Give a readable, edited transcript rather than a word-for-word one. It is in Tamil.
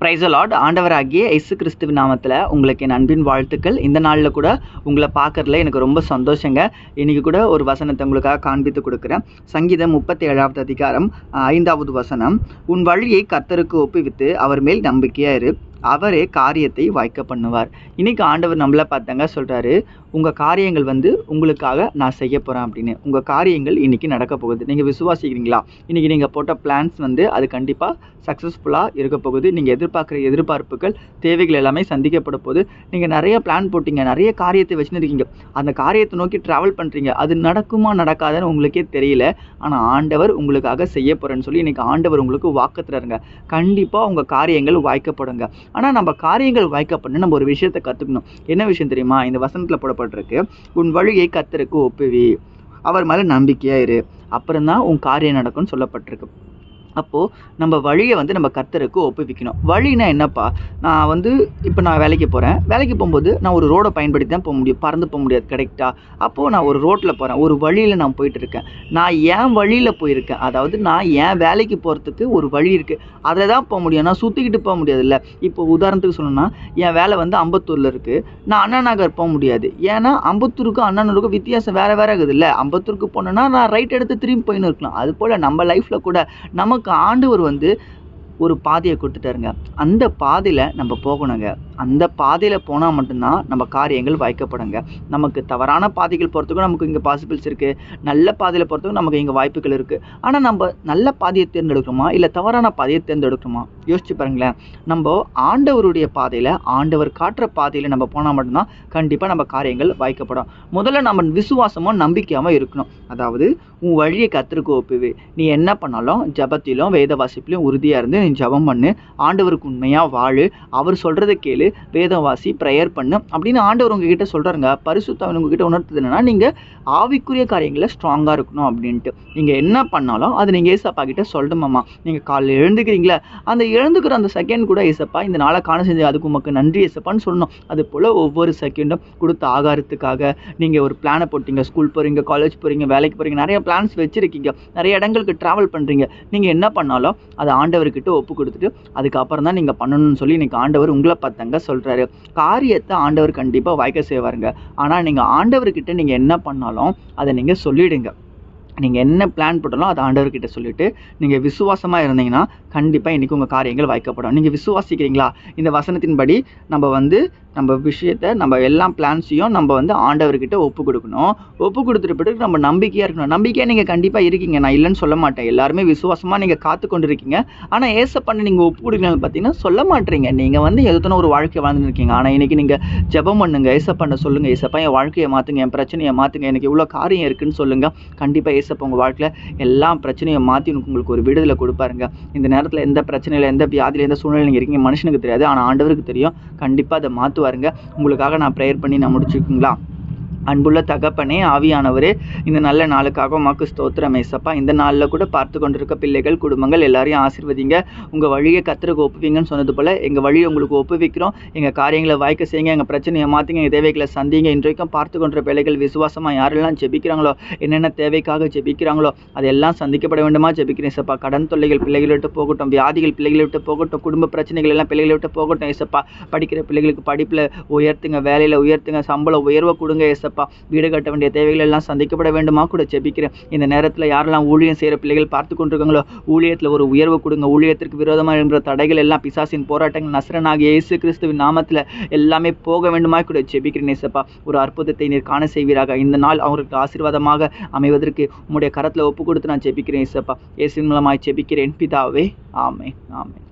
Praise the Lord. ஆண்டவராகிய இயேசு கிறிஸ்துவின் நாமத்தில் உங்களுக்கு என் அன்பின் வாழ்த்துக்கள். இந்த நாளில் கூட உங்களை பார்க்கறதுல எனக்கு ரொம்ப சந்தோஷங்க. இன்றைக்கி கூட ஒரு வசனத்தை உங்களுக்காக காண்பித்து கொடுக்குறேன். சங்கீதம் 37வது அதிகாரம் 5வது வசனம். உன் வழியை கர்த்தருக்கு ஒப்புவித்து அவர் மேல் நம்பிக்கையாக இரு, அவரே காரியத்தை வாய்க்க பண்ணுவார். இன்றைக்கி ஆண்டவர் நம்மளை பார்த்தாங்க சொல்கிறாரு, உங்கள் காரியங்கள் உங்களுக்காக நான் செய்ய போகிறேன் அப்படின்னு. உங்கள் காரியங்கள் இன்றைக்கி நடக்க போகுது. நீங்கள் விசுவாசிக்கிறீங்களா? இன்றைக்கி நீங்கள் போட்ட பிளான்ஸ் அது கண்டிப்பாக சக்ஸஸ்ஃபுல்லாக இருக்க போகுது. நீங்கள் எதிர்பார்க்குற எதிர்பார்ப்புகள், தேவைகள் எல்லாமே சந்திக்கப்பட போகுது. நீங்கள் நிறைய பிளான் போட்டிங்க, நிறைய காரியத்தை வச்சுன்னு இருக்கீங்க, அந்த காரியத்தை நோக்கி ட்ராவல் பண்ணுறீங்க. அது நடக்குமா நடக்காதுன்னு உங்களுக்கே தெரியல. ஆனால் ஆண்டவர் உங்களுக்காக செய்ய போகிறேன்னு சொல்லி இன்றைக்கி ஆண்டவர் உங்களுக்கு வாக்குறுறாருங்க. கண்டிப்பாக உங்கள் காரியங்கள் வாய்க்கப்படுங்க. ஆனால் நம்ம காரியங்கள் வாய்க்கப்படணும், நம்ம ஒரு விஷயத்தை கற்றுக்கணும். என்ன விஷயம் தெரியுமா? இந்த வசனத்தில் போடப்பட்டிருக்கு, உன் வழியை கர்த்தருக்கு ஒப்புவி, அவர் மேலே நம்பிக்கையாக இரு, அப்புறம் தான் உன் காரியம் நடக்கும்னு சொல்லப்பட்டிருக்கு. அப்போது நம்ம வழியை நம்ம கர்த்தருக்கு ஒப்புவிக்கணும். வழினா என்னப்பா? நான் இப்போ நான் வேலைக்கு போகிறேன். வேலைக்கு போகும்போது நான் ஒரு ரோடை பயன்படுத்தி தான் போக முடியும், பறந்து போக முடியாது, கரெக்டாக? அப்போது நான் ஒரு ரோட்டில் போகிறேன், ஒரு வழியில் நான் போயிட்டுருக்கேன். நான் என் வழியில் போயிருக்கேன், அதாவது நான் என் வேலைக்கு போகிறதுக்கு ஒரு வழி இருக்குது, அதில் தான் போக முடியும். நான் சுற்றிக்கிட்டு போக முடியாதுல்ல. இப்போ உதாரணத்துக்கு சொல்லணும்னா, என் வேலை அம்பத்தூரில் இருக்குது, நான் அண்ணா நகர் போக முடியாது. ஏன்னா அம்பத்தூருக்கும் அண்ணா நகருக்கும் வித்தியாசம் வேறு வேறு இருக்குதுல்ல. அம்பத்தூருக்கு போனோன்னா நான் ரைட் எடுத்து திரும்பி போயின்னு இருக்கலாம். அதுபோல் நம்ம லைஃப்பில் கூட நமக்கு ஆண்டவர் ஒரு பாதையை கொடுத்துட்டாருங்க. அந்த பாதையில் நம்ம போகணுங்க. அந்த பாதையில் போனால் மட்டும்தான் நம்ம காரியங்கள் வாய்க்கப்படுங்க. நமக்கு தவறான பாதைகள் போகிறதுக்கும் நமக்கு இங்கே பாசிபிள்ஸ் இருக்குது, நல்ல பாதையில் போகிறதுக்கும் நமக்கு இங்கே வாய்ப்புகள் இருக்குது. ஆனால் நம்ம நல்ல பாதையை தேர்ந்தெடுக்கணுமா இல்லை தவறான பாதையை தேர்ந்தெடுக்கணுமா? யோசிச்சு பாருங்களேன். நம்ம ஆண்டவருடைய பாதையில், ஆண்டவர் காட்டுற பாதையில் நம்ம போனால் மட்டும்தான் கண்டிப்பாக நம்ம காரியங்கள் வாய்க்கப்படும். முதல்ல நம்ம விசுவாசமும் நம்பிக்கையாகவும் இருக்கணும். அதாவது உன் வழியை கர்த்தருக்கு ஒப்புவி. நீ என்ன பண்ணாலும் ஜபத்திலும் வேத வாசிப்பிலும் உறுதியாக இருந்து நீ ஜபம் பண்ணு, ஆண்டவருக்கு உண்மையாக வாழு, அவர் சொல்கிறத கேளு, வேதம் வாசி, ப்ரேயர் பண்ணு அப்படின்னு ஆண்டவர் உங்ககிட்ட சொல்கிறாருங்க. பரிசுத்தம் உங்ககிட்ட உணர்த்துது என்னன்னா, நீங்கள் ஆவிக்குரிய காரியங்களில் ஸ்ட்ராங்காக இருக்கணும் அப்படின்ட்டு. நீங்கள் என்ன பண்ணாலும் அது நீங்கள் ஏசப்பா கிட்ட சொல்லணுமாம்மா. நீங்கள் காலையில் எழுந்துக்கிறீங்களா, அந்த எழுந்துக்கிற அந்த செகண்ட் கூட ஏசப்பா இந்த நாளை காண செஞ்சு அதுக்கு உமக்கு நன்றி ஏசப்பான்னு சொல்லணும். அது போல் ஒவ்வொரு செகண்டும் கொடுத்த ஆகாரத்துக்காக நீங்கள் ஒரு பிளானை போட்டிங்க, ஸ்கூல் போகிறீங்க, காலேஜ் போகிறீங்க, வேலைக்கு போகிறீங்க, நிறைய பிளான்ஸ் வச்சுருக்கீங்க, நிறைய இடங்களுக்கு ட்ராவல் பண்ணுறீங்க. நீங்கள் என்ன பண்ணாலும் அதை ஆண்டவர்கிட்ட ஒப்பு கொடுத்துட்டு அதுக்கப்புறம் தான் நீங்கள் பண்ணணும்னு சொல்லி இன்றைக்கி ஆண்டவர் உங்களை பார்த்தாங்க சொல்கிறாரு. காரியத்தை ஆண்டவர் கண்டிப்பாக வாய்க்க செய்வாருங்க. ஆனால் நீங்கள் ஆண்டவர்கிட்ட நீங்கள் என்ன பண்ணாலும் அதை நீங்கள் சொல்லிவிடுங்க. நீங்கள் என்ன பிளான் போட்டாலும் அதை ஆண்டவர்கிட்ட சொல்லிவிட்டு நீங்கள் விசுவாசமாக இருந்தீங்கன்னா கண்டிப்பாக இன்றைக்கி உங்கள் காரியங்கள் வாய்க்கப்படும். நீங்கள் விசுவாசிக்கிறீங்களா? இந்த வசனத்தின்படி நம்ம விஷயத்தை, நம்ம எல்லா பிளான்ஸையும் நம்ம ஆண்டவர்கிட்ட ஒப்பு கொடுக்கணும். ஒப்பு கொடுத்துட்டு பிறகு நம்ம நம்பிக்கையாக இருக்கணும். நம்பிக்கையாக நீங்கள் கண்டிப்பாக இருக்கீங்க, நான் இல்லைன்னு சொல்ல மாட்டேன். எல்லாருமே விசுவாசமாக நீங்கள் காத்து கொண்டு இருக்கீங்க. ஆனால் ஏசப்பான்னு நீங்கள் ஒப்பு கொடுக்கணும் பார்த்தீங்கன்னா சொல்ல மாட்டீங்க. நீங்கள் எதுத்தான ஒரு வாழ்க்கையை வாழ்ந்துருக்கீங்க. ஆனால் இன்றைக்கி நீங்கள் ஜெபம் பண்ணுங்க, ஏசப்பாண்ட சொல்லுங்கள், ஏசப்பா என் வாழ்க்கையை மாற்றுங்க, என் பிரச்சனையை மாற்றுங்க, எனக்கு இவ்வளோ காரியம் இருக்குதுன்னு சொல்லுங்கள். கண்டிப்பாக ஏசப்பா உங்கள் வாழ்க்கையில் எல்லா பிரச்சனையும் மாற்றி உங்களுக்கு ஒரு விடுதலை கொடுப்பாருங்க. இந்த நேரத்தில் எந்த பிரச்சனையில், எந்த வியாதியில், எந்த சூழ்நிலை நீங்கள் இருக்கீங்க மனுஷனுக்கு தெரியாது, ஆனால் ஆண்டவருக்கு தெரியும். கண்டிப்பாக அதை மாற்றுவாருங்க. உங்களுக்காக நான் ப்ரேயர் பண்ணி நான் முடிச்சுக்குங்களா? அன்புள்ள தகப்பனே, ஆவியானவரே, இந்த நல்ல நாளுக்காக உமக்கு ஸ்தோத்திரம் ஏசப்பா. இந்த நாளில் கூட பார்த்து கொண்டிருக்க பிள்ளைகள், குடும்பங்கள் எல்லாரையும் ஆசீர்வதிங்க. உங்கள் வழியை கர்த்தருக்கு ஒப்புவிங்கன்னு சொன்னது போல் எங்கள் வழியை உங்களுக்கு ஒப்புவிக்கிறோம். எங்கள் காரியங்களை வாய்க்க செய்யுங்க, எங்கள் பிரச்சனையை மாற்றுங்க, எங்கள் தேவைகளை சந்திங்க. இன்றைக்கும் பார்த்து கொண்ட பிள்ளைகள் விசுவாசமாக யாரெல்லாம் ஜெபிக்கிறாங்களோ, என்னென்ன தேவைக்காக ஜெபிக்கிறாங்களோ அதெல்லாம் சந்திக்கப்பட வேண்டுமா ஜெபிக்கிறேன் ஏசப்பா. கடன் தொல்லைகள் பிள்ளைகளை விட்டு போகட்டும், வியாதிகள் பிள்ளைகளை விட்டு போகட்டும், குடும்ப பிரச்சனைகள் எல்லாம் பிள்ளைகளை விட்டு போகட்டும் ஏசப்பா. படிக்கிற பிள்ளைகளுக்கு படிப்பில் உயர்த்துங்க, வேலையில் உயர்த்துங்க, சம்பள உயர்வை கொடுங்க ஏசப்பா. வீடு கட்ட வேண்டிய தேவைகள் எல்லாம் சந்திக்கப்பட வேண்டுமா கூட ஜெபிக்கிறேன். இந்த நேரத்தில் யாரெல்லாம் ஊழியம் செய்கிற பிள்ளைகள் பார்த்து கொண்டிருக்காங்களோ ஊழியத்தில் ஒரு உயர்வு கொடுங்க. ஊழியத்திற்கு விரோதமாக என்ற தடைகள் எல்லாம், பிசாசின் போராட்டங்கள் நசரனாகிய இயேசு கிறிஸ்துவின் நாமத்தில் எல்லாமே போக வேண்டுமா கூட ஜெபிக்கிறேன் ஏசப்பா. ஒரு அற்புதத்தை நீர் காண செய்வீராக. இந்த நாள் அவருக்கு ஆசீர்வாதமாக அமைவதற்கு உம்முடைய கரத்தில் ஒப்பு கொடுத்து நான் ஜெபிக்கிறேன் ஏசப்பா. இயேசுவின் மூலமாய் ஜெபிக்கிறேன் பிதாவே. ஆமென், ஆமென்.